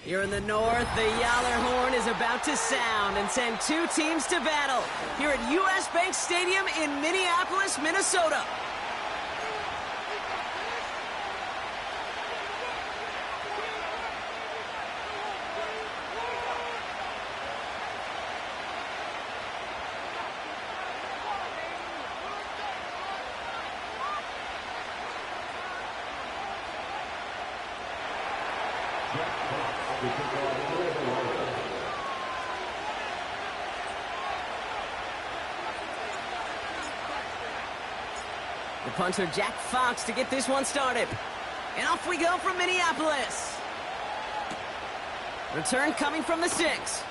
Here in the north, the Yowler horn is about to sound and send two teams to battle here at U.S. Bank Stadium in Minneapolis, Minnesota. The punter, Jack Fox, to get this one started. And off we go from Minneapolis. Return coming from the 6.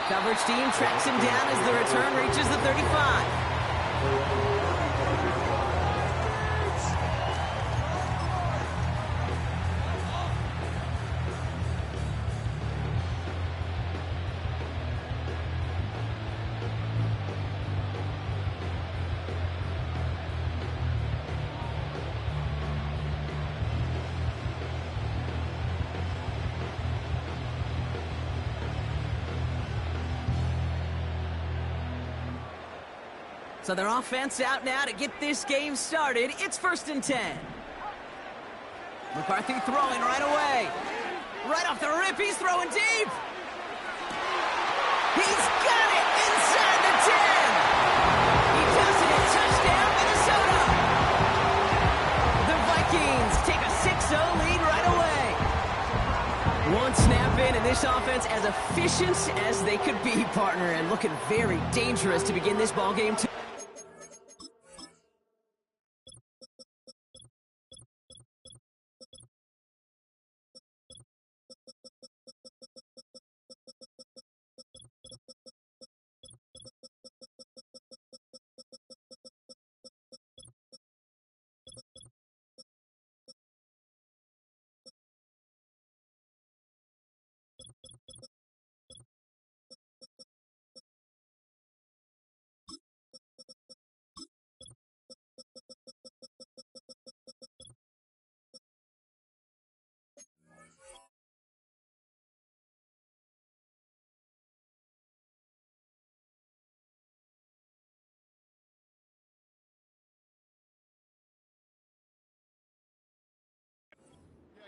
Coverage team tracks him down as the return reaches the 35. So their offense out now to get this game started. It's 1st and 10. McCarthy throwing right away. Right off the rip, he's throwing deep. He's got it inside the 10. He does it. Touchdown, Minnesota. The Vikings take a 6-0 lead right away. One snap in, and this offense as efficient as they could be, partner, and looking very dangerous to begin this ball game too.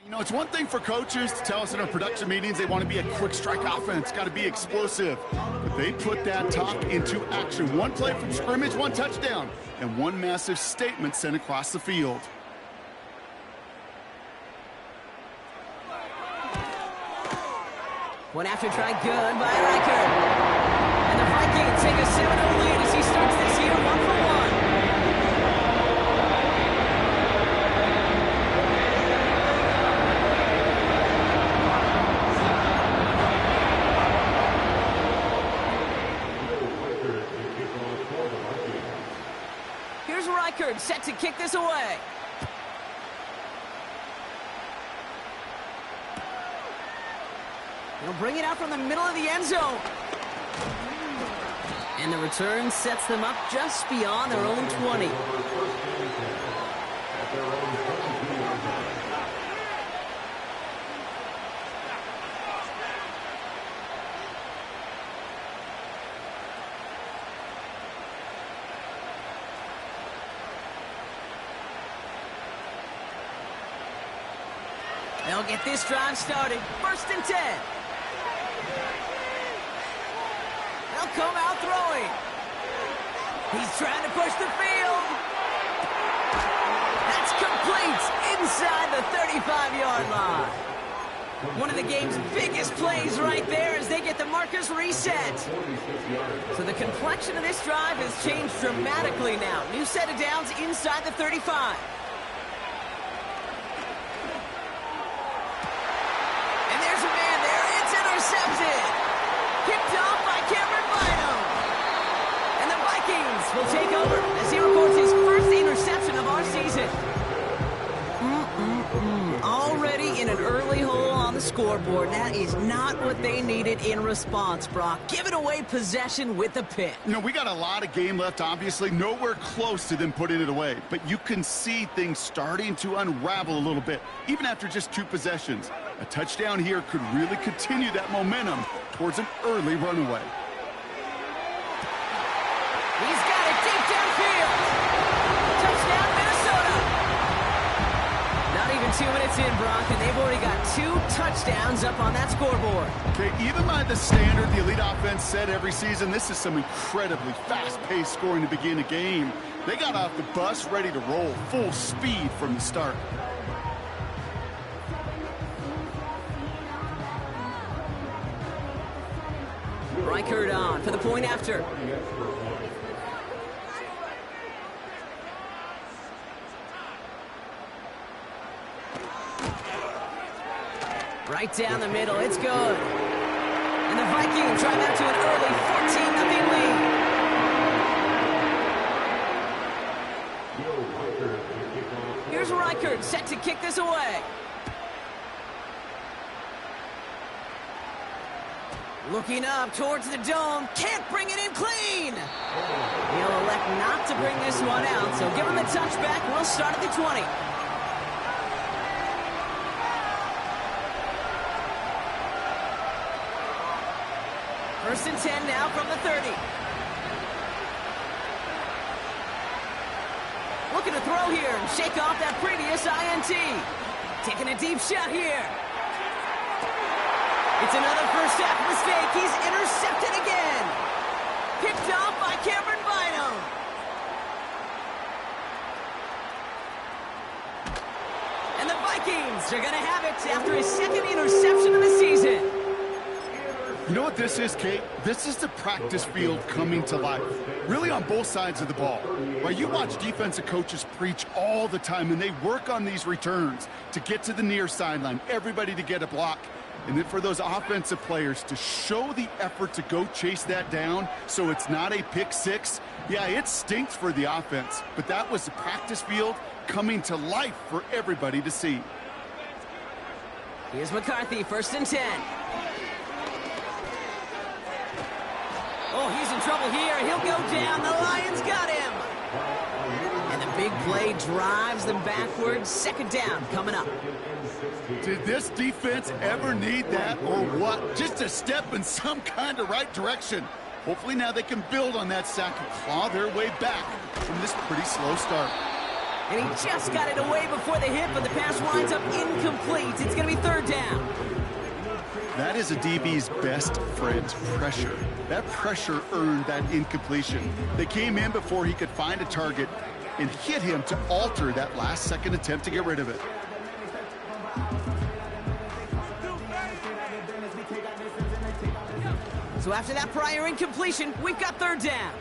You know, it's one thing for coaches to tell us in our production meetings they want to be a quick strike offense, got to be explosive. But they put that talk into action. One play from scrimmage, one touchdown, and one massive statement sent across the field. One after try good by Riker. And the Vikings take a 7-0 lead as he starts this year 1-for-1. Here's Riker set to kick this away. He'll bring it out from the middle of the end zone. And the return sets them up just beyond their own 20. They'll get this drive started. 1st and 10. They'll come out throwing. He's trying to push the field. That's complete inside the 35-yard line. One of the game's biggest plays right there as they get the markers reset. So the complexion of this drive has changed dramatically now. New set of downs inside the 35. Will take over as he records his first interception of our season. Already in an early hole on the scoreboard. That is not what they needed in response, Brock. Giving away possession with a pick. You know, we got a lot of game left, obviously. Nowhere close to them putting it away. But you can see things starting to unravel a little bit, even after just 2 possessions. A touchdown here could really continue that momentum towards an early runaway. He's got it deep downfield. Touchdown, Minnesota. Not even 2 minutes in, Brock, and they've already got 2 touchdowns up on that scoreboard. Okay, even by the standard the elite offense set every season, this is some incredibly fast-paced scoring to begin a game. They got off the bus ready to roll full speed from the start. Reichert on for the point after. Right down the middle, it's good. And the Vikings drive out to an early 14-0 lead. Here's Reichert set to kick this away. Looking up towards the dome, can't bring it in clean. He'll elect not to bring this one out, so give him the touchback. We'll start at the 20. First and 10 now from the 30. Looking to throw here and shake off that previous INT. Taking a deep shot here. It's another first half mistake. He's intercepted again. Picked off by Cameron Bynum. And the Vikings are going to have it after his 2nd interception of the season. You know what this is, Kate? This is the practice field coming to life, really on both sides of the ball. Right, you watch defensive coaches preach all the time, and they work on these returns to get to the near sideline, everybody to get a block. And then for those offensive players to show the effort to go chase that down so it's not a pick six, yeah, it stinks for the offense. But that was the practice field coming to life for everybody to see. Here's McCarthy, first and 10. Oh, he's in trouble here. He'll go down. The Lions got him. And the big play drives them backwards. 2nd down coming up. Did this defense ever need that or what? Just a step in some kind of right direction. Hopefully now they can build on that sack and claw their way back from this pretty slow start. And he just got it away before the hit, but the pass winds up incomplete. It's going to be 3rd down. That is a DB's best friend, pressure. That pressure earned that incompletion. They came in before he could find a target and hit him to alter that last-second attempt to get rid of it. So after that prior incompletion, we've got 3rd down.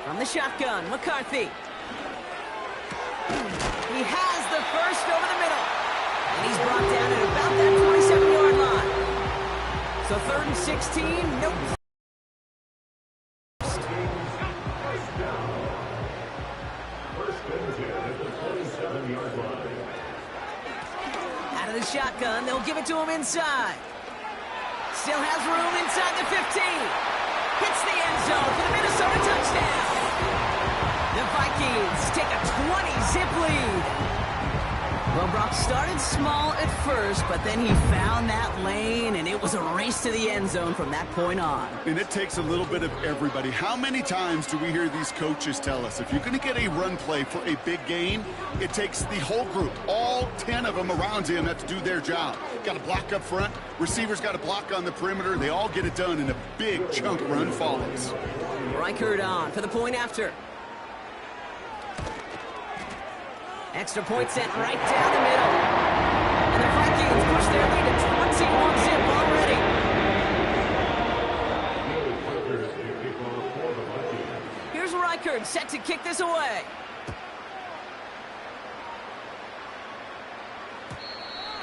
From the shotgun, McCarthy. He has the first over the middle. And he's brought down at about that 27-yard line. So 3rd and 16, nope. Out of the shotgun, they'll give it to him inside. Still has room inside the 15. Hits the end zone for the Minnesota touchdown. The Vikings take a 20-zip lead. Well, Brock started small at first, but then he found that lane, and it was a race to the end zone from that point on. And it takes a little bit of everybody. How many times do we hear these coaches tell us, if you're going to get a run play for a big gain, it takes the whole group, all 10 of them around him have to do their job. Got to block up front, receivers got to block on the perimeter, they all get it done, and a big chunk run follows. Reichert on for the point after. Extra point sent right down the middle. And the Vikings push their lead to 21-zip already. Here's Reichert set to kick this away.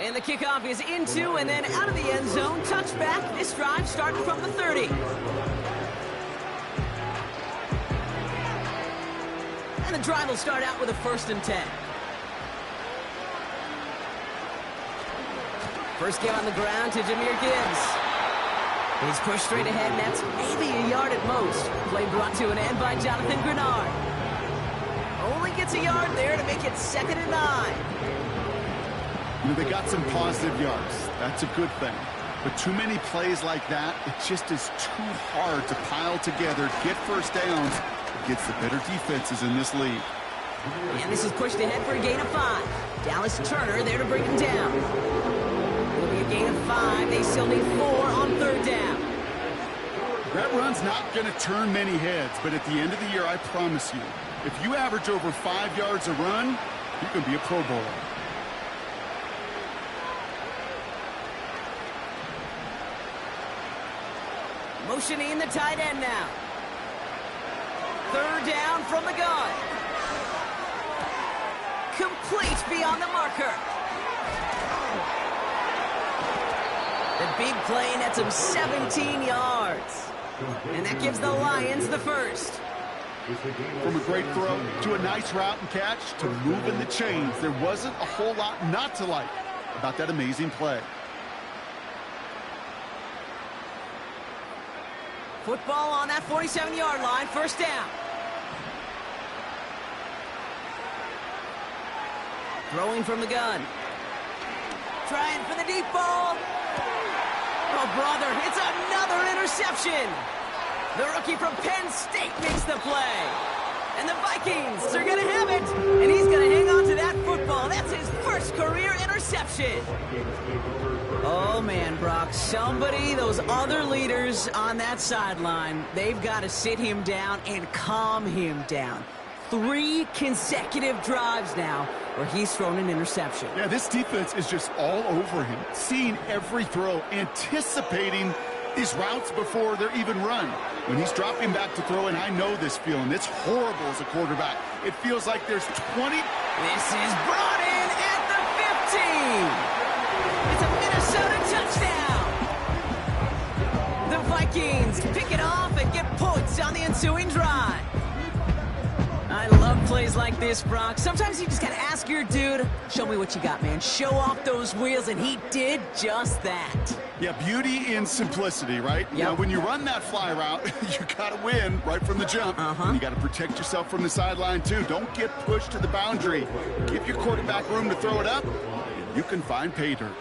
And the kickoff is into and then out of the end zone. Touchback. This drive starting from the 30. And the drive will start out with a 1st and 10. First give on the ground to Jahmyr Gibbs. He's pushed straight ahead, and that's maybe a yard at most. Play brought to an end by Jonathan Grenard. Only gets a yard there to make it 2nd and 9. You know, they got some positive yards. That's a good thing. But too many plays like that, it just is too hard to pile together, get first downs against the better defenses in this league. And this is pushed ahead for a gain of 5. Dallas Turner there to bring him down. It'll be a gain of 5. They still need 4 on 3rd down. That run's not going to turn many heads, but at the end of the year, I promise you, if you average over 5 yards a run, you can be a Pro Bowler. Motioning the tight end now. 3rd down from the gun. Complete beyond the marker. The big play nets him 17 yards. And that gives the Lions the 1st. From a great throw to a nice route and catch to moving the chains, there wasn't a whole lot not to like about that amazing play. Football on that 47-yard line, 1st down. Throwing from the gun. Trying for the deep ball. Oh, brother, it's another interception. The rookie from Penn State makes the play. And the Vikings are going to have it. And he's going to hang on to that football. That's his 1st career interception. Oh, man, Brock, those other leaders on that sideline, they've got to sit him down and calm him down. 3 consecutive drives now where he's thrown an interception. Yeah, this defense is just all over him, seeing every throw, anticipating these routes before they're even run. When he's dropping back to throw, and I know this feeling, it's horrible as a quarterback. It feels like there's 20. This is brought in at the 15. It's a Minnesota touchdown. The Vikings pick it off and get points on the ensuing drive. I love plays like this, Brock. Sometimes you just got to ask your dude, show me what you got, man. Show off those wheels, and he did just that. Yeah, beauty in simplicity, right? Yep. Now, when you run that fly route, you got to win right from the jump. And you got to protect yourself from the sideline, too. Don't get pushed to the boundary. Give your quarterback room to throw it up, and you can find pay dirt.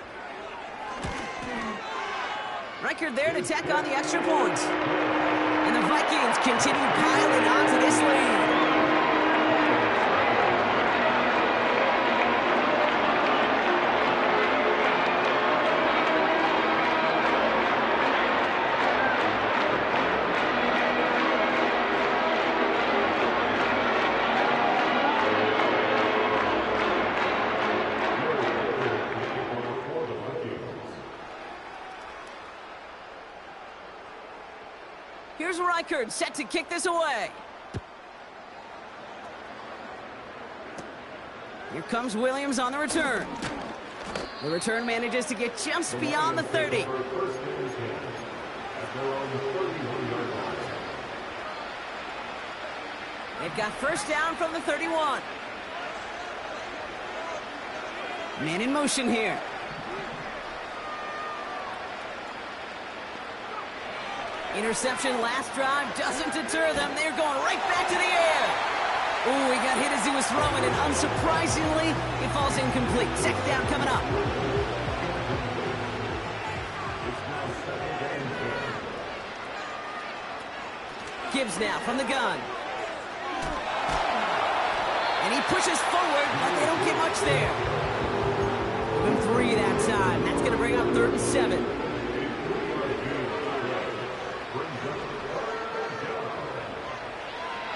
Reichard there to tack on the extra point. And the Vikings continue piling on to this lead. Here's Reichard set to kick this away. Here comes Williams on the return. The return manages to get just beyond the 30. They've got 1st down from the 31. Man in motion here. Interception last drive doesn't deter them. They're going right back to the air. Ooh, he got hit as he was throwing, and unsurprisingly, it falls incomplete. 2nd down coming up. Gibbs now from the gun. And he pushes forward, but they don't get much there. Even 3 that time. That's going to bring up 3rd and 7.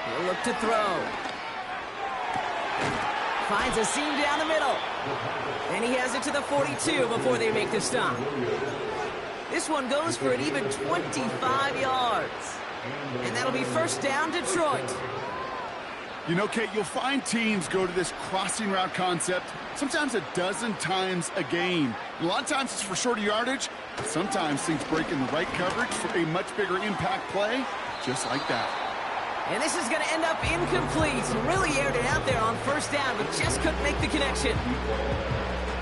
He'll look to throw. Finds a seam down the middle. And he has it to the 42 before they make the stop. This one goes for an even 25 yards. And that'll be 1st down, Detroit. You know, Kate, you'll find teams go to this crossing route concept sometimes a dozen times a game. A lot of times it's for shorter yardage. Sometimes things break in the right coverage for a much bigger impact play, just like that. And this is going to end up incomplete. Really aired it out there on first down, but just couldn't make the connection.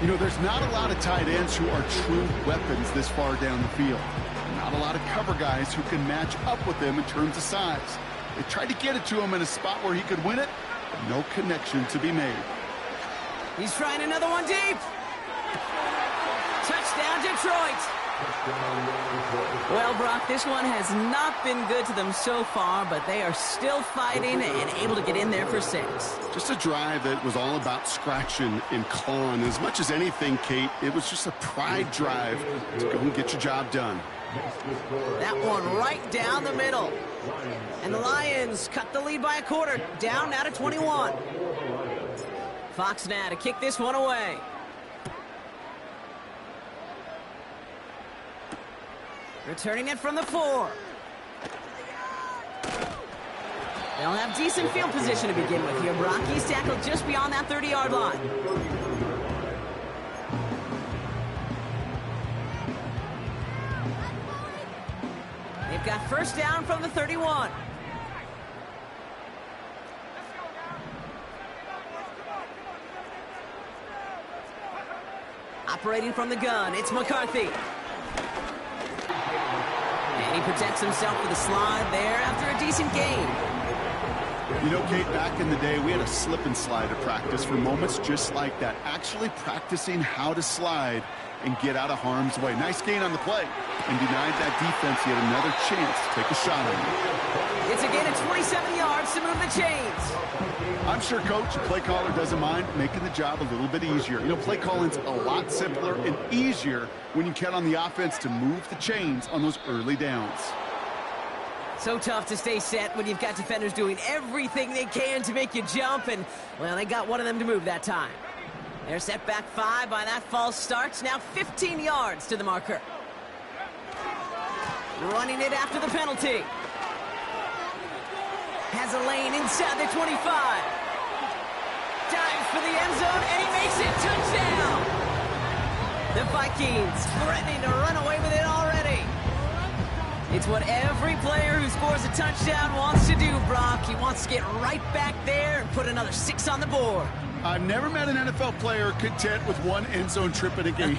You know, there's not a lot of tight ends who are true weapons this far down the field. Not a lot of cover guys who can match up with them in terms of size. They tried to get it to him in a spot where he could win it, but no connection to be made. He's trying another one deep. Touchdown, Detroit. Well, Brock, this one has not been good to them so far, but they are still fighting and able to get in there for 6. Just a drive that was all about scratching and clawing. As much as anything, Kate, it was just a pride drive to go and get your job done. That one right down the middle. And the Lions cut the lead by a quarter, down now to 21. Fox now to kick this one away. Returning it from the 4. They'll have decent field position to begin with here, Brock. He's tackled just beyond that 30-yard line. They've got first down from the 31. Operating from the gun, it's McCarthy. And he protects himself with a slide there after a decent gain. You know, Kate, back in the day, we had a slip and slide at practice for moments just like that. Actually practicing how to slide and get out of harm's way. Nice gain on the play. And denied that defense yet another chance to take a shot at him. It's a gain of 27 yards to move the chains. I'm sure Coach, play caller, doesn't mind making the job a little bit easier. You know, play calling's a lot simpler and easier when you count on the offense to move the chains on those early downs. So tough to stay set when you've got defenders doing everything they can to make you jump, and, well, they got one of them to move that time. They're set back 5 by that false start. Now 15 yards to the marker. Running it after the penalty. Has a lane inside the 25. Dives for the end zone, and he makes it. Touchdown! The Vikings threatening to run away with it already. It's what every player who scores a touchdown wants to do, Brock. He wants to get right back there and put another 6 on the board. I've never met an NFL player content with one end zone trip in a game.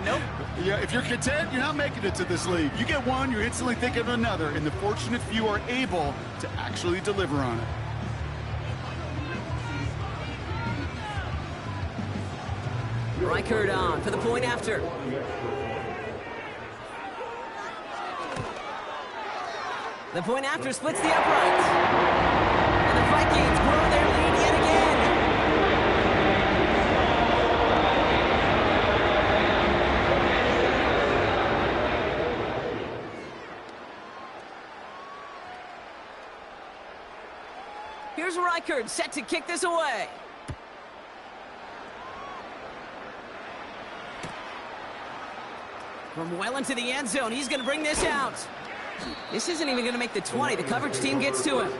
Nope. Yeah, if you're content, you're not making it to this league. You get one, you're instantly thinking of another, and the fortunate few are able to actually deliver on it. Reichard on for the point after. The point after splits the uprights. And the Vikings grow their lead yet again. Here's Reichard set to kick this away. From well into the end zone, he's going to bring this out. This isn't even going to make the 20. The coverage team gets to him.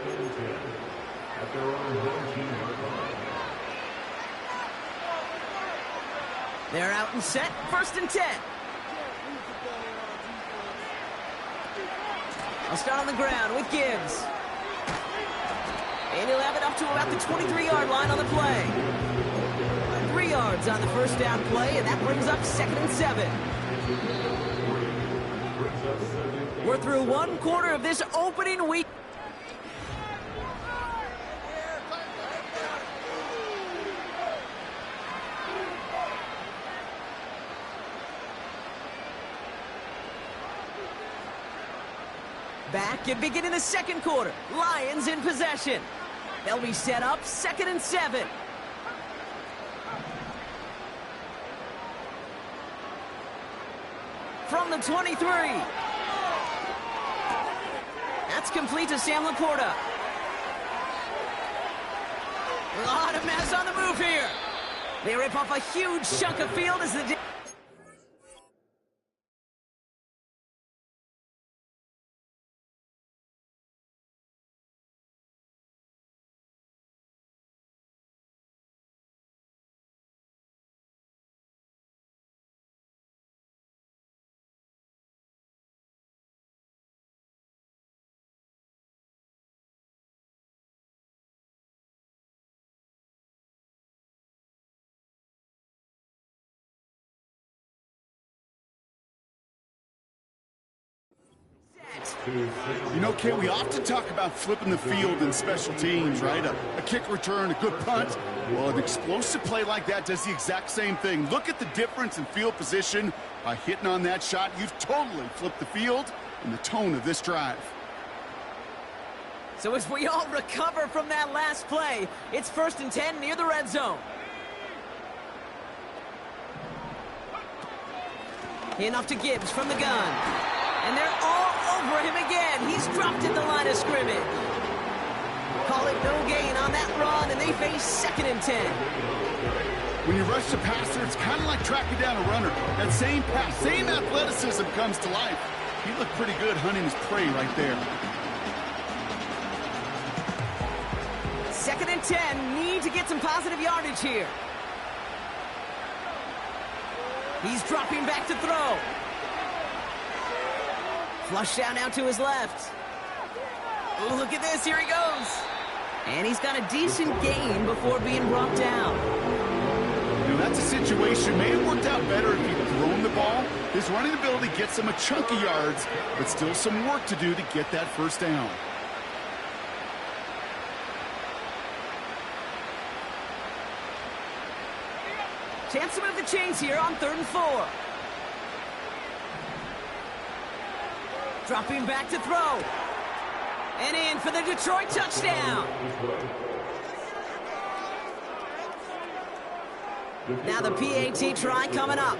They're out and set. 1st and 10. I'll start on the ground with Gibbs. And he'll have it up to about the 23-yard line on the play. 3 yards on the first down play, and that brings up 2nd and 7. We're through 1 quarter of this opening week. Back and beginning the 2nd quarter. Lions in possession. They'll be set up 2nd and 7. From the 23. That's complete to Sam Laporta. A lot of mess on the move here. They rip off a huge chunk of field as the point. You know, Kay, we often talk about flipping the field in special teams, right? A kick return, a good punt. Well, an explosive play like that does the exact same thing. Look at the difference in field position. By hitting on that shot, you've totally flipped the field and the tone of this drive. So as we all recover from that last play, it's 1st and 10 near the red zone. Handoff to Gibbs from the gun. And they're all over him again. He's dropped at the line of scrimmage. Call it no gain on that run, and they face 2nd and 10. When you rush the passer, it's kind of like tracking down a runner. That same pass, same athleticism comes to life. He looked pretty good hunting his prey right there. 2nd and 10, need to get some positive yardage here. He's dropping back to throw. Flush down out to his left. Oh, look at this, here he goes. And he's got a decent gain before being brought down. You know, that's a situation. May have worked out better if he'd thrown the ball. His running ability gets him a chunk of yards, but still some work to do to get that first down. Chance to move the chains here on 3rd and 4. Dropping back to throw. And in for the Detroit touchdown. Now the PAT try coming up.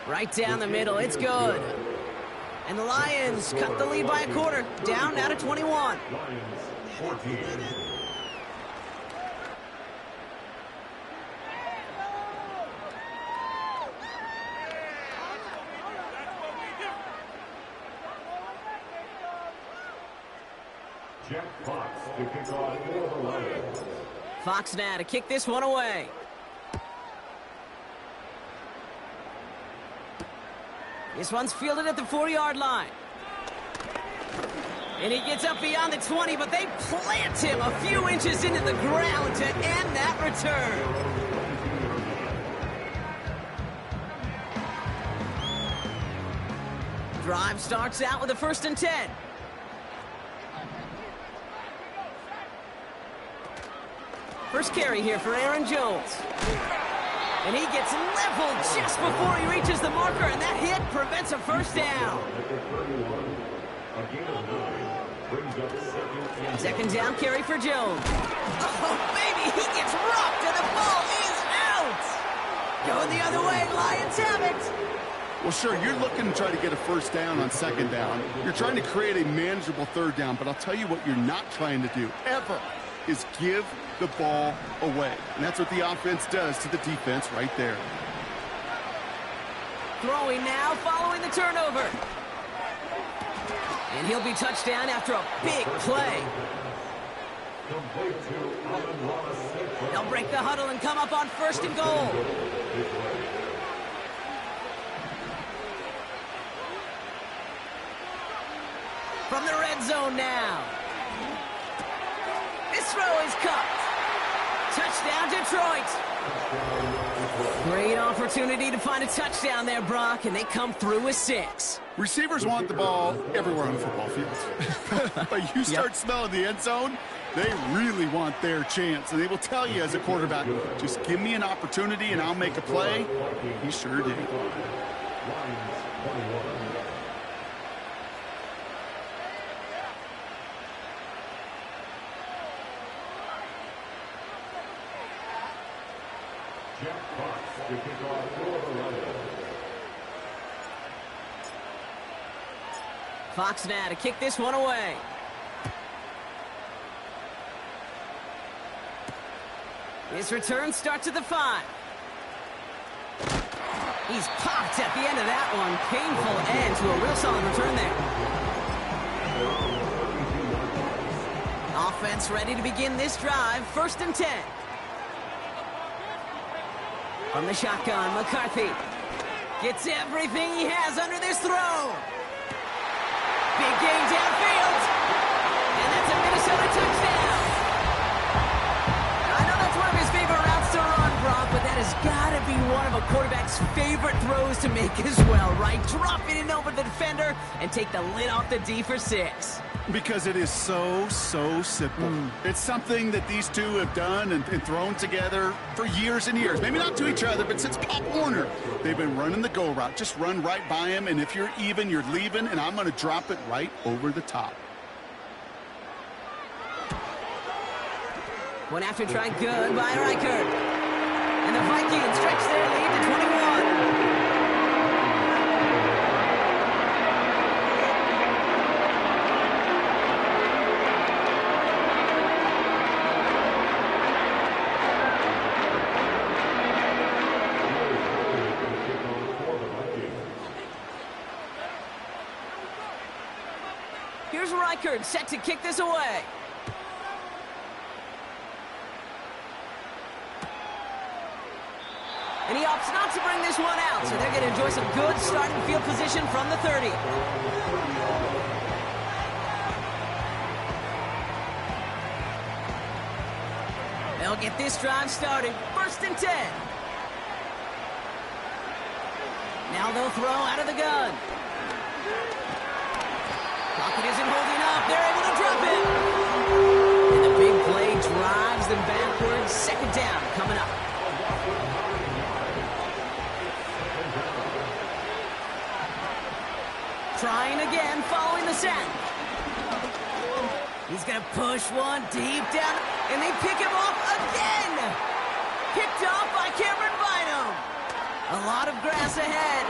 Right down the middle, it's good. And the Lions cut the lead by a quarter, down now to 21. Jack Fox to kick off for the Lions. Fox now to kick this one away. This one's fielded at the 4-yard line. And he gets up beyond the 20, but they plant him a few inches into the ground to end that return. Drive starts out with a 1st and 10. First carry here for Aaron Jones. And he gets leveled just before he reaches the marker, and that hit prevents a first down. 2nd down carry for Jones. Oh, baby, he gets rocked, and the ball is out. Going the other way, Lions have it. Well, sure, you're looking to try to get a first down on 2nd down. You're trying to create a manageable 3rd down, but I'll tell you what you're not trying to do, ever, is give the ball away. And that's what the offense does to the defense right there. Throwing now following the turnover. And he'll be touchdown after a big play. They'll break the huddle and come up on 1st and goal. From the red zone now. This throw is cut. Touchdown, Detroit. Great opportunity to find a touchdown there, Brock, and they come through with 6. Receivers want the ball everywhere on the football field. But you start smelling the end zone, they really want their chance. And they will tell you as a quarterback, just give me an opportunity and I'll make a play. He sure did. Jack Fox to kick off for the Lions. Fox now to kick this one away. His return starts at the 5. He's popped at the end of that one. Painful end to a real solid return there. Offense ready to begin this drive. 1st and 10. From the shotgun, McCarthy gets everything he has under this throw. Big gain downfield. And that's a Minnesota touchdown. I know that's one of his favorite routes to run, Brock, but that is has got to be one of a quarterback's favorite throws to make as well, right? Drop it in over the defender and take the lid off the D for 6. Because it is so simple. It's something that these two have done and thrown together for years and years. Maybe not to each other, but since Pop Warner. They've been running the go route. Just run right by him, and if you're even, you're leaving, and I'm going to drop it right over the top. One after try good by Reichert. And the Vikings stretch their lead to 21. Here's Reichert set to kick this away. And he opts not to bring this one out, so they're going to enjoy some good starting field position from the 30. They'll get this drive started. 1st and 10. Now they'll throw out of the gun. Pocket isn't holding up. They're able to drop it. And the big play drives them backwards. 2nd down coming up. Trying again, following the sack. He's going to push one deep down, and they pick him off again. Picked off by Cameron Bynum. A lot of grass ahead.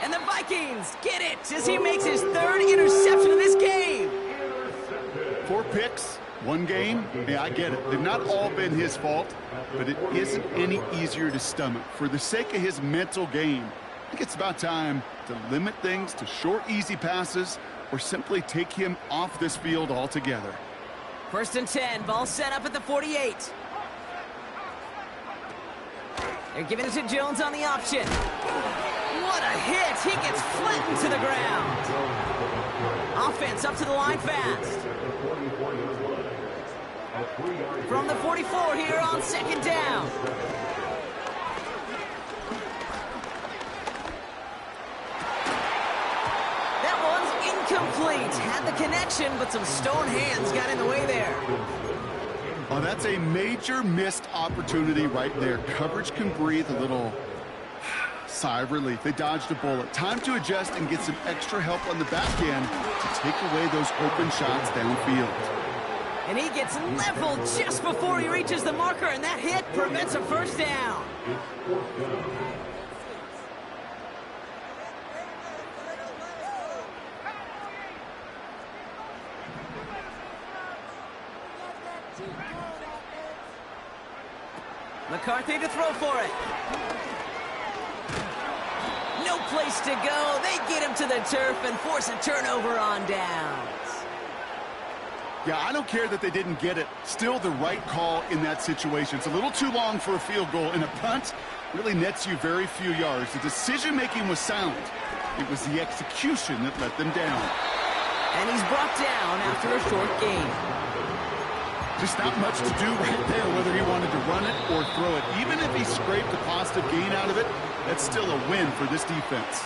And the Vikings get it as he makes his 3rd interception of this game. 4 picks, 1 game. Yeah, I get it. They've not all been his fault, but it isn't any easier to stomach. For the sake of his mental game, I think it's about time to limit things to short, easy passes or simply take him off this field altogether. 1st and 10, ball set up at the 48. They're giving it to Jones on the option. What a hit! He gets flattened to the ground. Offense up to the line fast. From the 44 here on 2nd down. Incomplete. Had the connection, but some stone hands got in the way there. Oh, that's a major missed opportunity right there. Coverage can breathe a little sigh of relief. They dodged a bullet. Time to adjust and get some extra help on the back end to take away those open shots downfield. And he gets leveled just before he reaches the marker, and that hit prevents a 1st down. McCarthy to throw for it. No place to go. They get him to the turf and force a turnover on downs. Yeah, I don't care that they didn't get it. Still the right call in that situation. It's a little too long for a field goal, and a punt really nets you very few yards. The decision-making was sound. It was the execution that let them down. And he's brought down after a short gain. Just not much to do right there, whether he wanted to run it or throw it. Even if he scraped a positive gain out of it, that's still a win for this defense.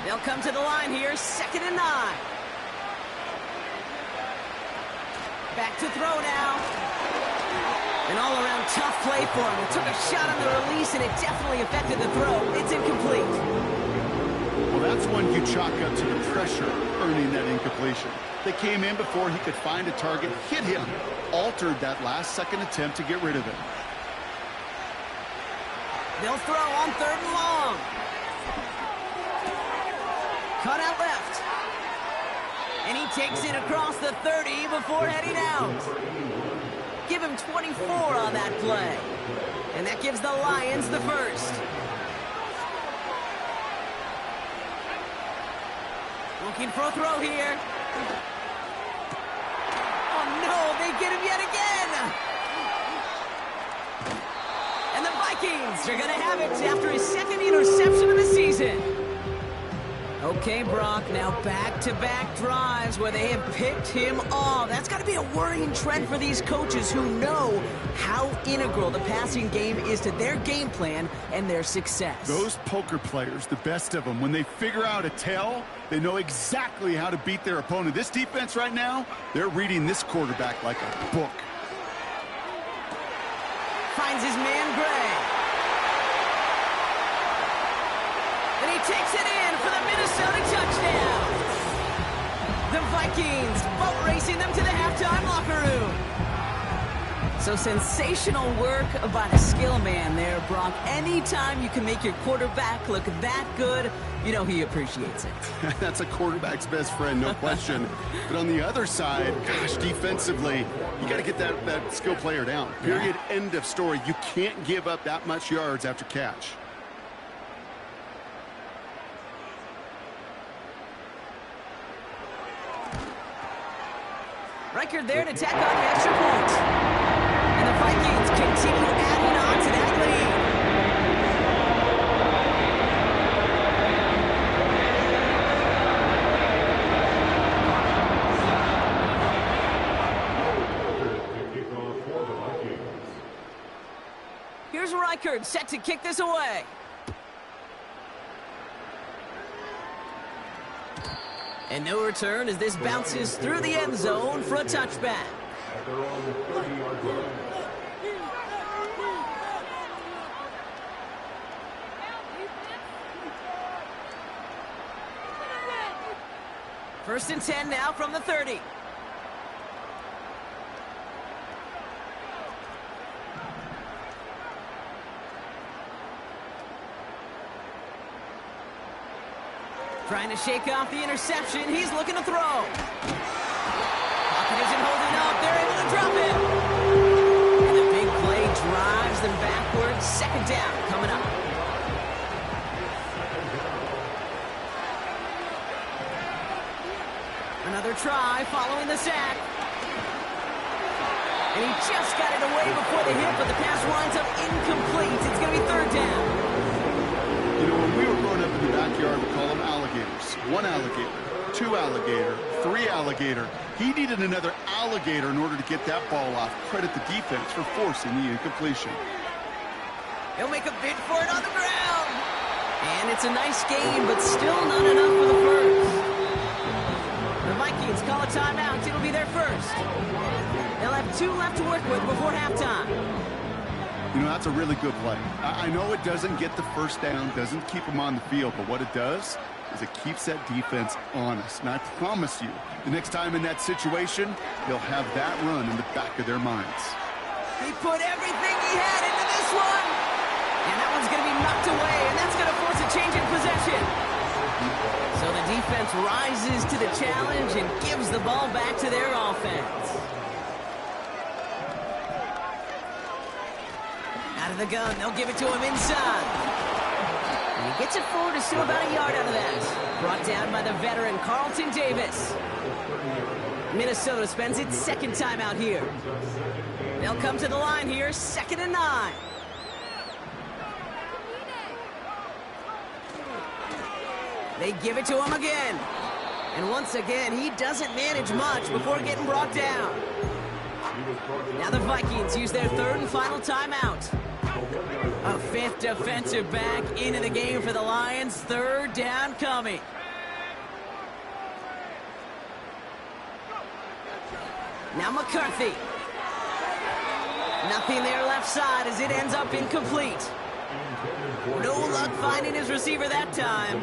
They'll come to the line here, 2nd and 9. Back to throw now. An all-around tough play for him. He took a shot on the release, and it definitely affected the throw. It's incomplete. Well, that's one you chalk up to the pressure earning that incompletion. They came in before he could find a target, hit him, altered that last-second attempt to get rid of it. They'll throw on 3rd and long. Cut out left. And he takes it across the 30 before heading out. Give him 24 on that play. And that gives the Lions the 1st. Looking for a throw here. Oh no, they get him yet again. And the Vikings are going to have it after his 2nd interception of the season. Okay, Brock, now back-to-back drives where they have picked him off. That's got to be a worrying trend for these coaches who know how integral the passing game is to their game plan and their success. Those poker players, the best of them, when they figure out a tell, they know exactly how to beat their opponent. This defense right now, they're reading this quarterback like a book. Finds his man, Gray. And he takes it in for the Minnesota touchdown. The Vikings boat racing them to the halftime locker room. So sensational work by the skill man there, Brock. Anytime you can make your quarterback look that good, you know he appreciates it. That's a quarterback's best friend, no question. But on the other side, gosh, defensively, you got to get that skill player down. Period, end of story. You can't give up that much yards after catch. Reichard there to tack on the extra point. And the Vikings continue adding on to that lead. Here's Reichard set to kick this away. And no return as this bounces through the end zone for a touchback. First and 10 now from the 30. Trying to shake off the interception. He's looking to throw. Pocket isn't holding up. They're able to drop it. And the big play drives them backwards. Second down coming up. Another try following the sack. And he just got it away before the hit, but the pass winds up incomplete. It's going to be third down. You know, when we were growing up in the backyard, we call them alligators. One alligator, two alligator, three alligator. He needed another alligator in order to get that ball off. Credit the defense for forcing the incompletion. He'll make a bid for it on the ground. And it's a nice game, but still not enough for the first. The Vikings call a timeout. It'll be their first. They'll have 2 left to work with before halftime. You know, that's a really good play. I know it doesn't get the first down, doesn't keep them on the field, but what it does is it keeps that defense honest. And I promise you, the next time in that situation, they'll have that run in the back of their minds. He put everything he had into this one. And that one's going to be knocked away, and that's going to force a change in possession. So the defense rises to the challenge and gives the ball back to their offense. Out of the gun, they'll give it to him inside. And he gets it forward to still about a yard out of that. Brought down by the veteran Carlton Davis. Minnesota spends its second time out here. They'll come to the line here, 2nd and 9. They give it to him again. And once again, he doesn't manage much before getting brought down. Now the Vikings use their 3rd and final timeout. A 5th defensive back into the game for the Lions. 3rd down coming. Now McCarthy. Nothing there left side as it ends up incomplete. No luck finding his receiver that time.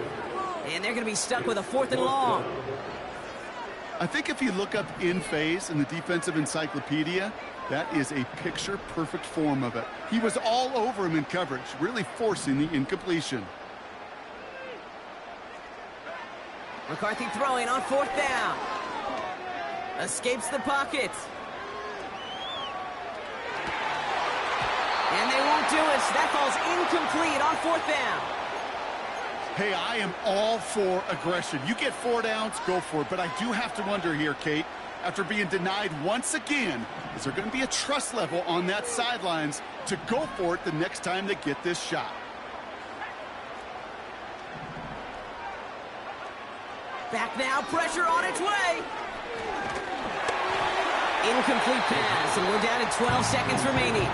And they're going to be stuck with a 4th and long. I think if you look up in phase in the defensive encyclopedia, that is a picture-perfect form of it. He was all over him in coverage, really forcing the incompletion. McCarthy throwing on 4th down. Escapes the pocket. And they won't do it. That falls incomplete on 4th down. Hey, I am all for aggression. You get 4 downs, go for it. But I do have to wonder here, Kate, after being denied once again, is there going to be a trust level on that sidelines to go for it the next time they get this shot? Back now, pressure on its way. Incomplete pass, and we're down to 12 seconds remaining.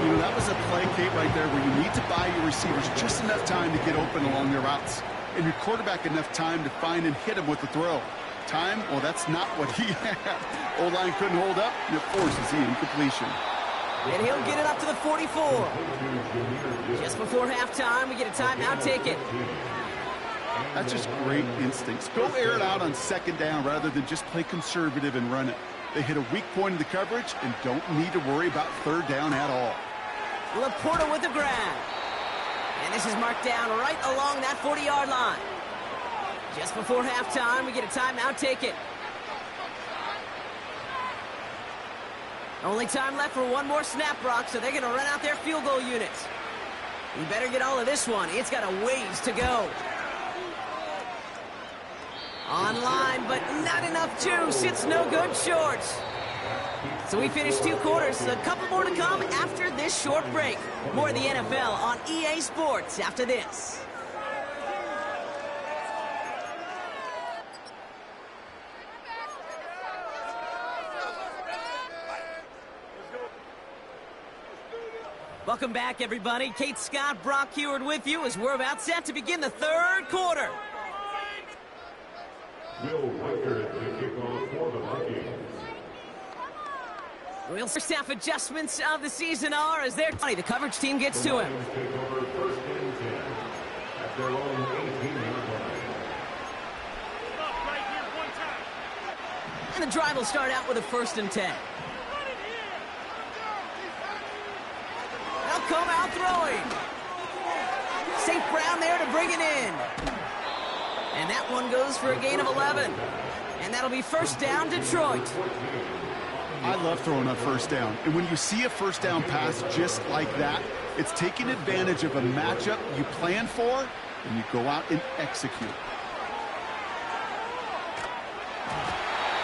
You know, that was a play, Kate, right there, where you need to buy your receivers just enough time to get open along their routes, and your quarterback enough time to find and hit him with the throw. Time, well, that's not what he had. O-line couldn't hold up, and it forces the incompletion. And he'll get it up to the 44. Just before halftime, we get a timeout ticket. That's just great instincts. Go air it out on second down rather than just play conservative and run it. They hit a weak point in the coverage and don't need to worry about third down at all. Laporta with the grab. And this is marked down right along that 40-yard line. Just before halftime, we get a timeout ticket. Only time left for one more snap, Brock, so they're going to run out their field goal units. You better get all of this one. It's got a ways to go. Online, but not enough juice. It's no good short. So we finished 2 quarters. A couple more to come after this short break. More of the NFL on EA Sports after this. Welcome back, everybody. Kate Scott, Brock Huard with you as we're about set to begin the third quarter. Will Reichert to kick off for the Vikings. Real first half adjustments of the season are as they're the coverage team gets to him. Take over first and 10 at their own 18-yard line. And the drive will start out with a 1st and 10. They'll come out throwing. St. Brown there to bring it in. And that one goes for a gain of 11. And that'll be first down, Detroit. I love throwing on first down. And when you see a first down pass just like that, it's taking advantage of a matchup you plan for, and you go out and execute.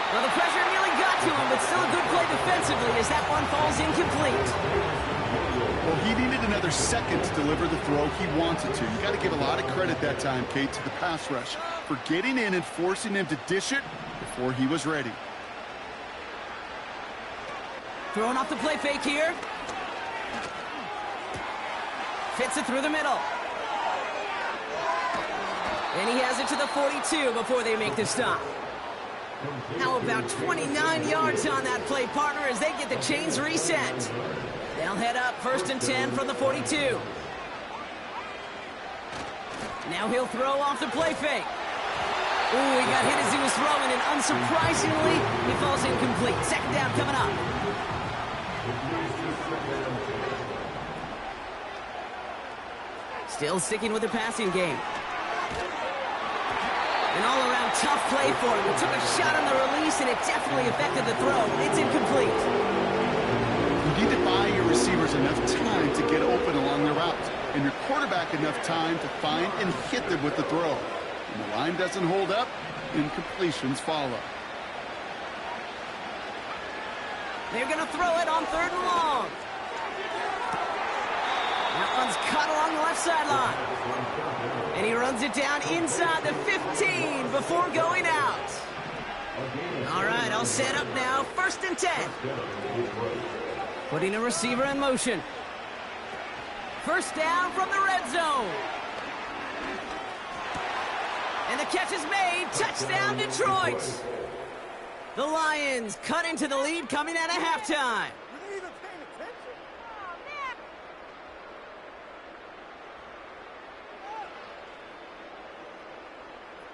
Well, the pressure nearly got to him, but still a good play defensively as that one falls incomplete. Well, he needed another second to deliver the throw he wanted to. You got to give a lot of credit that time, Kate, to the pass rush for getting in and forcing him to dish it before he was ready. Throwing off the play fake here. Fits it through the middle. And he has it to the 42 before they make the stop. How about 29 yards on that play, partner, as they get the chains reset. They'll head up 1st and 10 from the 42. Now he'll throw off the play fake. Ooh, he got hit as he was throwing, and unsurprisingly, he falls incomplete. Second down coming up. Still sticking with the passing game. An all-around tough play for him. He took a shot on the release, and it definitely affected the throw. It's incomplete. You need to buy your receivers enough time to get open along their route, and your quarterback enough time to find and hit them with the throw. When the line doesn't hold up, incompletions follow. They're going to throw it on 3rd and long. That one's cut along the left sideline. And he runs it down inside the 15 before going out. All right, I'll set up now. 1st and 10. Putting a receiver in motion. First down from the red zone. And the catch is made. Touchdown, Detroit. The Lions cut into the lead coming out of halftime.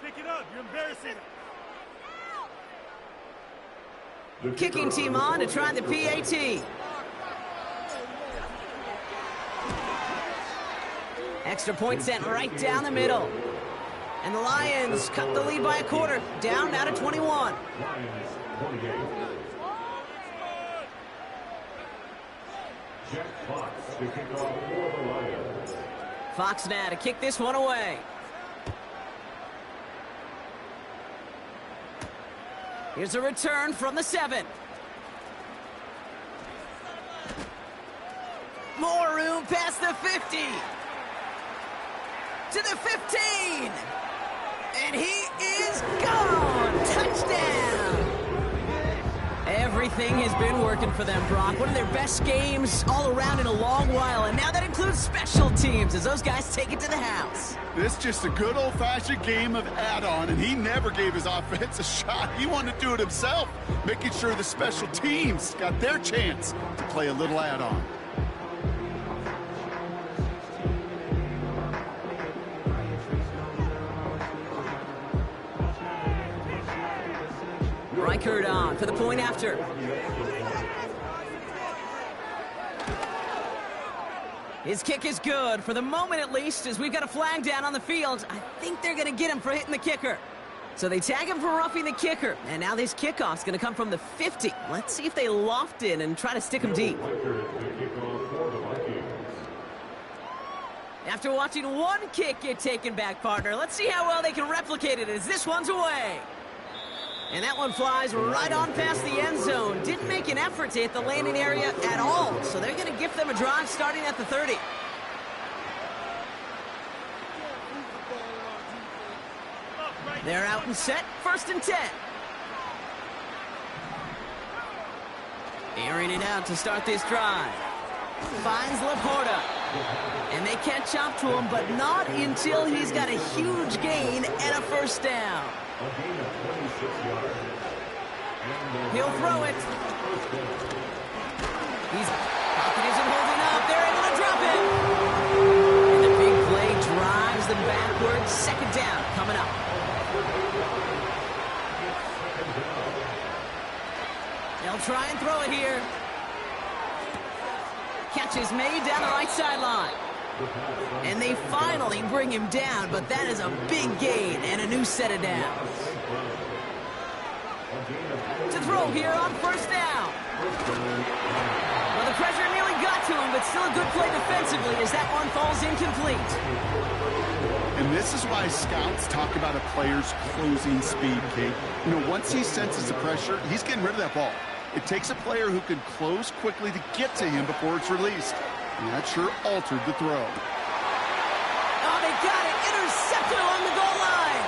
Pick it up. You're embarrassing. Kicking team on to try the PAT. Extra point sent right down the middle. And the Lions cut the lead by a quarter. Down now to 21. Lions 28. Jack Fox to kick off for the Lions. Fox now to kick this one away. Here's a return from the 7. More room past the 50. To the 15. And he is gone! Touchdown! Everything has been working for them, Brock. One of their best games all around in a long while, and now that includes special teams as those guys take it to the house. This is just a good old-fashioned game of add-on, and he never gave his offense a shot. He wanted to do it himself, making sure the special teams got their chance to play a little add-on. Reichert on for the point after. His kick is good, for the moment at least, as we've got a flag down on the field. I think they're going to get him for hitting the kicker. So they tag him for roughing the kicker, and now this kickoff's going to come from the 50. Let's see if they loft in and try to stick him deep. After watching one kick get taken back, partner, let's see how well they can replicate it as this one's away. And that one flies right on past the end zone. Didn't make an effort to hit the landing area at all. So they're going to gift them a drive starting at the 30. They're out and set. 1st and 10. Airing it out to start this drive. Finds Laporta. And they catch up to him, but not until he's got a huge gain and a 1st down. He'll throw it. His pocket isn't holding up. They're able to drop it. And the big play drives them backwards. 2nd down coming up. They'll try and throw it here. Catch is made down the right sideline. And they finally bring him down, but that is a big gain and a new set of downs. To throw here on 1st down. Well, the pressure nearly got to him, but still a good play defensively as that one falls incomplete. And this is why scouts talk about a player's closing speed, Kate. You know, once he senses the pressure, he's getting rid of that ball. It takes a player who can close quickly to get to him before it's released. And that sure altered the throw. Oh, they got it. Intercepted along the goal line.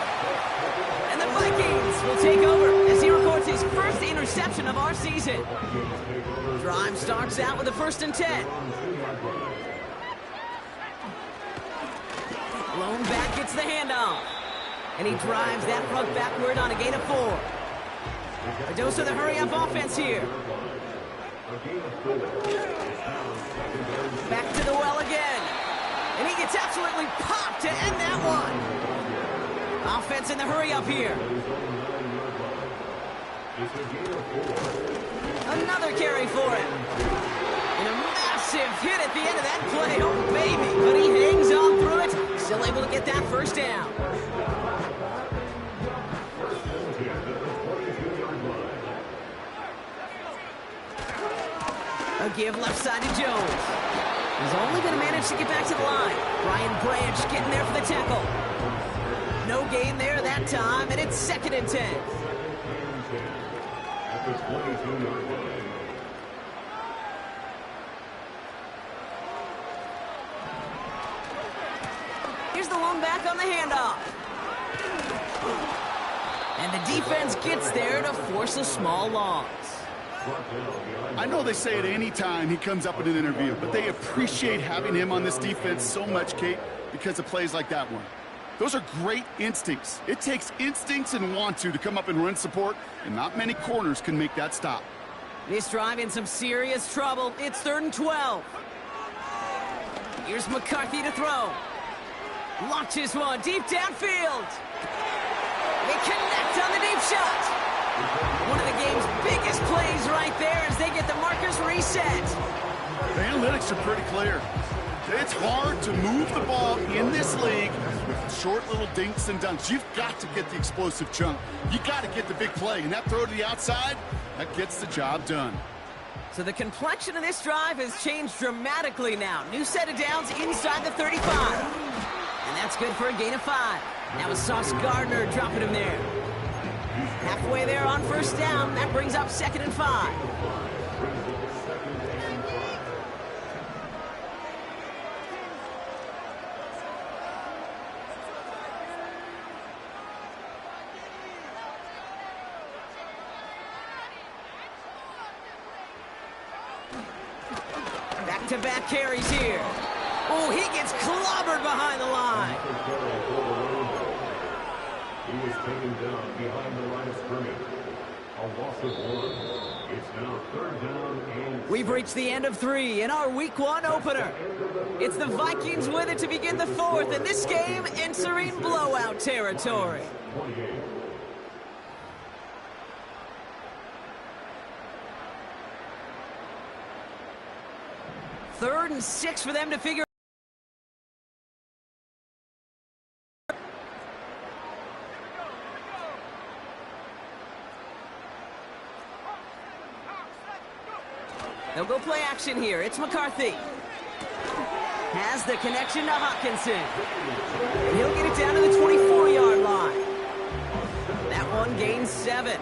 And the Vikings will take over as he records his 1st interception of our season. Drive starts out with a 1st and 10. Lone back gets the handoff. And he drives that front backward on a gain of 4. A dose of the hurry-up offense here. Back to the well again. And he gets absolutely popped to end that one. Offense in the hurry-up here. Another carry for him. And a massive hit at the end of that play. Oh, baby. But he hangs on through it. Still able to get that 1st down. A give left side to Jones. He's only going to manage to get back to the line. Brian Branch getting there for the tackle. No gain there that time, and it's 2nd and 10. Here's the lone back on the handoff. And the defense gets there to force a small loss. I know they say it any time he comes up in an interview, but they appreciate having him on this defense so much, Kate, because of plays like that one. Those are great instincts. It takes instincts and want to come up and run support, and not many corners can make that stop. This drive in some serious trouble. It's 3rd and 12. Here's McCarthy to throw. Launches one deep downfield. They connect on the deep shot. One of the game's biggest plays right there as they get the markers reset. The analytics are pretty clear. It's hard to move the ball in this league with short little dinks and dunks. You've got to get the explosive chunk. You got to get the big play. And that throw to the outside, that gets the job done. So the complexion of this drive has changed dramatically now. New set of downs inside the 35. And that's good for a gain of 5. Now it's Sauce Gardner dropping him there. Halfway there on 1st down. That brings up 2nd and 5. back-to-back carries here. Oh, he gets clobbered behind the line. He was taken down behind the line of scrimmage. A loss of 1. It's now 3rd down and... We've reached the end of 3 in our Week 1 opener. It's the Vikings with it to begin the 4th, and this game entering blowout territory. 28. Third and 6 for them to figure. They'll go play action here. It's McCarthy. Has the connection to Hockenson. And he'll get it down to the 24-yard line. That one gains 7.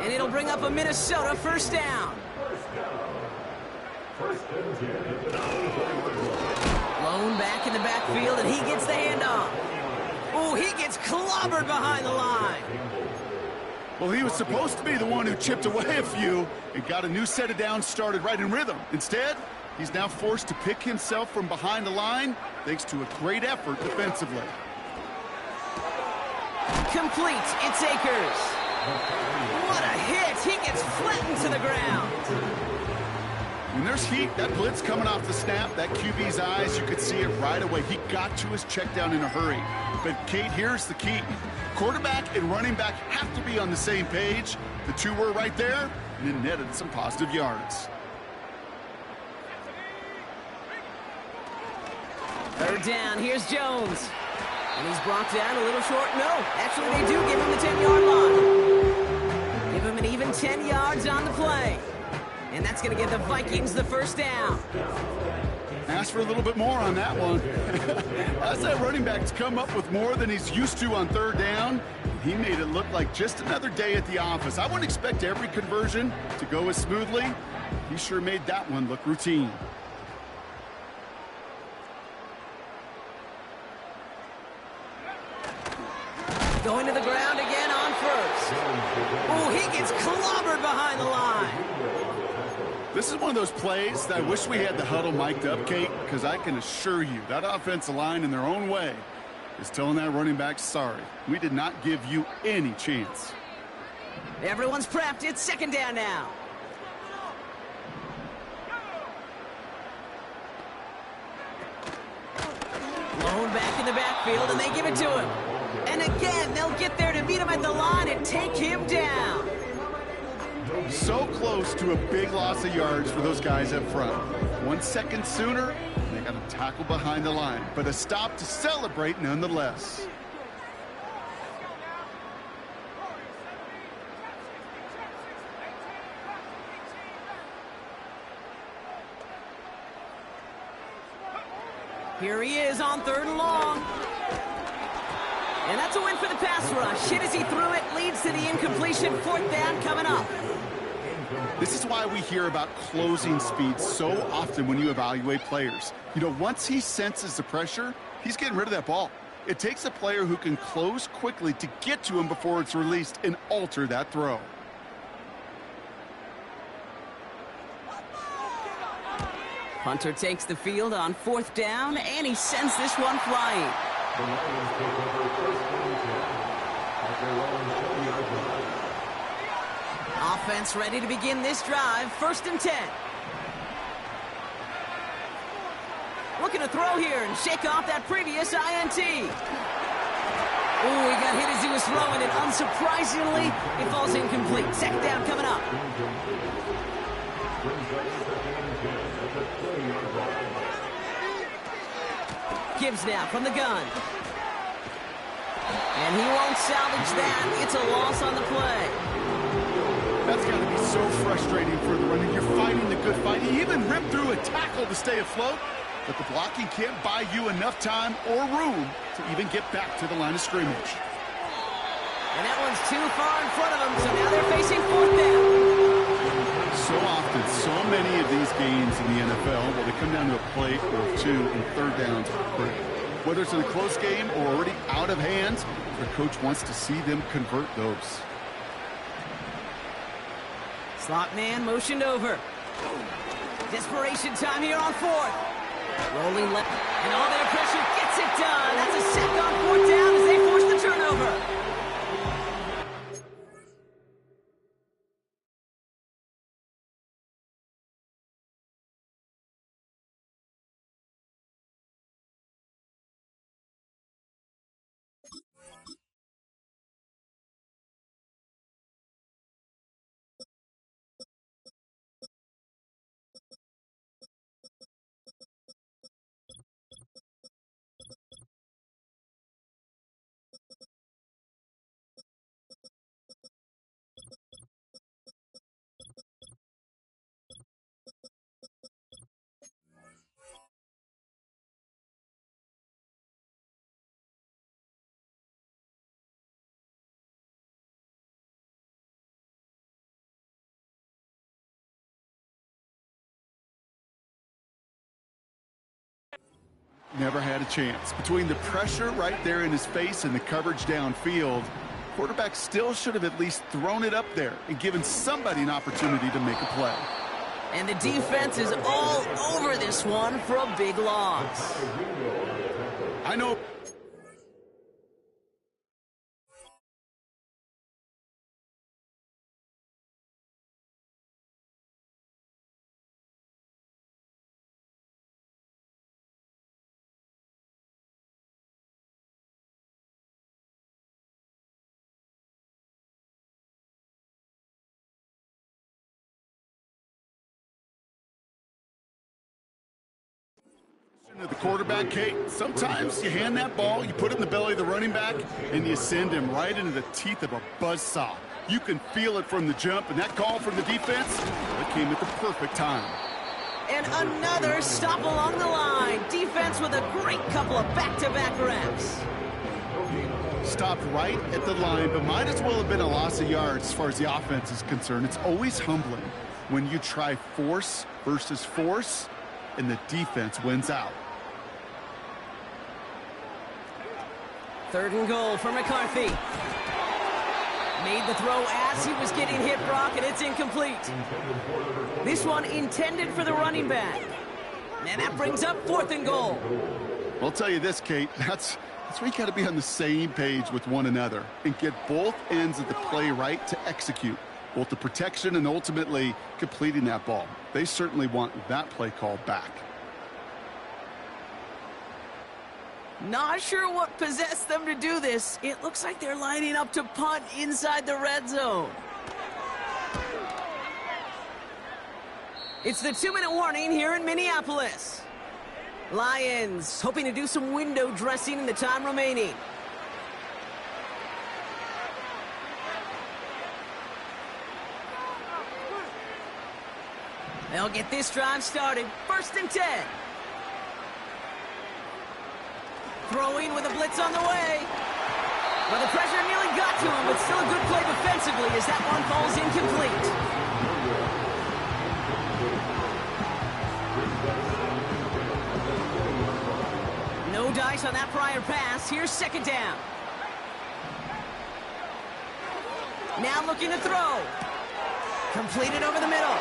And it'll bring up a Minnesota first down. Lone back in the backfield, and he gets the handoff. Oh, he gets clobbered behind the line. Well, he was supposed to be the one who chipped away a few and got a new set of downs started right in rhythm. Instead, he's now forced to pick himself from behind the line thanks to a great effort defensively. Complete. It's Akers. What a hit. He gets flattened to the ground. When there's heat, that blitz coming off the snap, that QB's eyes, you could see it right away. He got to his check down in a hurry. But, Kate, here's the key. Quarterback and running back have to be on the same page. The two were right there, and it netted some positive yards. Third down. Here's Jones. And he's brought down a little short. No, actually they do give him the 10-yard line. Give him an even 10 yards on the play. And that's going to give the Vikings the first down. Ask for a little bit more on that one. As that running back's come up with more than he's used to on third down, he made it look like just another day at the office. I wouldn't expect every conversion to go as smoothly. He sure made that one look routine. Going to the ground again on first. Oh, he gets clobbered behind the line. This is one of those plays that I wish we had the huddle mic'd up, Kate, because I can assure you that offensive line in their own way is telling that running back, sorry, we did not give you any chance. Everyone's prepped. It's second down now. Lone back in the backfield, and they give it to him. And again, they'll get there to meet him at the line and take him down. So close to a big loss of yards for those guys up front. 1 second sooner, they got a tackle behind the line, but a stop to celebrate nonetheless. Here he is on third and long. And that's a win for the pass rush. Hit as he threw it, leads to the incompletion. Fourth down coming up. This is why we hear about closing speed so often when you evaluate players. You know, once he senses the pressure, he's getting rid of that ball. It takes a player who can close quickly to get to him before it's released and alter that throw. Hunter takes the field on fourth down, and he sends this one flying. The Lions take over first and 10 at their own 7-yard line. Offense ready to begin this drive. First and 10. Looking to throw here and shake off that previous INT. Ooh, he got hit as he was throwing it. Unsurprisingly, it falls incomplete. Second down coming up. Gibbs now from the gun. And he won't salvage that. It's a loss on the play. That's got to be so frustrating for the runner. You're fighting the good fight. He even ripped through a tackle to stay afloat, but the blocking can't buy you enough time or room to even get back to the line of scrimmage. And that one's too far in front of them, so now they're facing fourth down. So often, so many of these games in the NFL, well, they come down to a play or two and third downs. Whether it's in a close game or already out of hand, the coach wants to see them convert those. Slot man motioned over. Desperation time here on fourth. Rolling left, and all their pressure gets it done. That's a sack on fourth down as they force the turnover. Never had a chance. Between the pressure right there in his face and the coverage downfield, quarterback still should have at least thrown it up there and given somebody an opportunity to make a play. And the defense is all over this one for a big loss. I know. The quarterback, Kate, sometimes you hand that ball, you put it in the belly of the running back, and you send him right into the teeth of a buzzsaw. You can feel it from the jump, and that call from the defense, it came at the perfect time. And another stop along the line. Defense with a great couple of back-to-back reps. Stopped right at the line, but might as well have been a loss of yards as far as the offense is concerned. It's always humbling when you try force versus force, and the defense wins out. 3rd and goal for McCarthy. Made the throw as he was getting hit, Brock, and it's incomplete. This one intended for the running back. And that brings up 4th and goal. I'll tell you this, Kate, that's where you got to be on the same page with one another and get both ends of the play right to execute, both the protection and ultimately completing that ball. They certainly want that play call back. Not sure what possessed them to do this. It looks like they're lining up to punt inside the red zone. It's the 2-minute warning here in Minneapolis. Lions hoping to do some window dressing in the time remaining. They'll get this drive started. 1st and 10. Throwing with a blitz on the way. Well, the pressure nearly got to him, but still a good play defensively as that one falls incomplete. No dice on that prior pass. Here's 2nd down. Now looking to throw. Completed over the middle.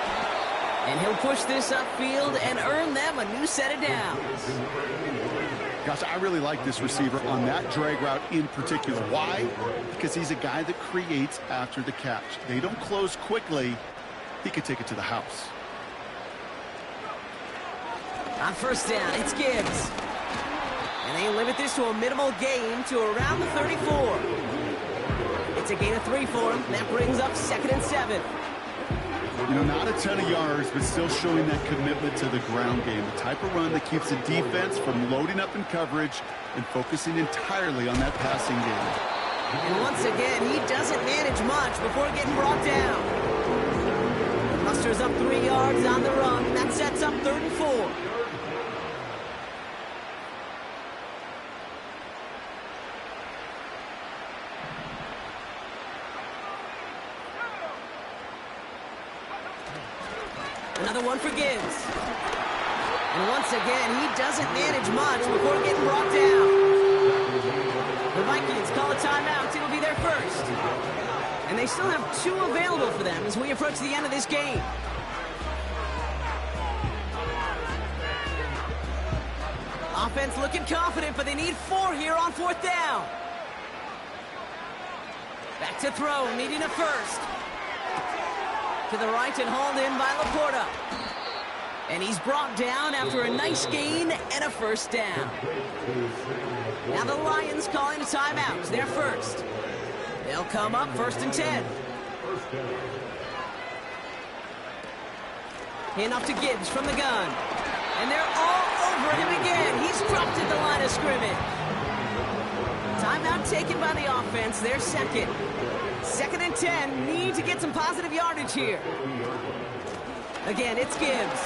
And he'll push this upfield and earn them a new set of downs. Gosh, I really like this receiver on that drag route in particular. Why? Because he's a guy that creates after the catch. They don't close quickly. He could take it to the house. On 1st down, it's Gibbs. And they limit this to a minimal gain to around the 34. It's a gain of 3 for him. That brings up 2nd and 7. You know, not a ton of yards, but still showing that commitment to the ground game. The type of run that keeps the defense from loading up in coverage and focusing entirely on that passing game. And once again, he doesn't manage much before getting brought down. Musters up 3 yards on the run, and that sets up 3rd and 4. Another one for Gibbs. And once again, he doesn't manage much before getting brought down. The Vikings call a timeout. It'll be their first. And they still have 2 available for them as we approach the end of this game. Offense looking confident, but they need 4 here on 4th down. Back to throw, needing a first. To the right and hauled in by Laporta. And he's brought down after a nice gain and a first down. Now the Lions calling a timeout. They're first. They'll come up 1st and 10. Hand off to Gibbs from the gun. And they're all over him again. He's dropped at the line of scrimmage. Timeout taken by the offense. They're second. 2nd and 10. Need to get some positive yardage here. Again, it's Gibbs.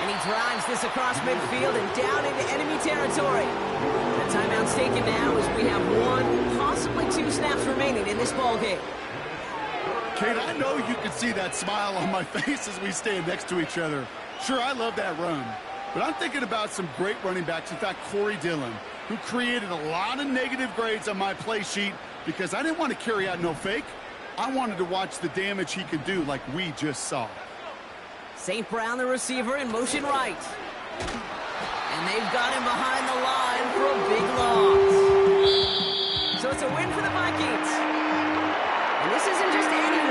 And he drives this across midfield and down into enemy territory. The timeout's taken now as we have 1, possibly 2 snaps remaining in this ballgame. Kate, I know you can see that smile on my face as we stand next to each other. Sure, I love that run. But I'm thinking about some great running backs. In fact, Corey Dillon, who created a lot of negative grades on my play sheet because I didn't want to carry out no fake. I wanted to watch the damage he could do like we just saw. St. Brown, the receiver, in motion right. And they've got him behind the line for a big loss. So it's a win for the Vikings. And this isn't just any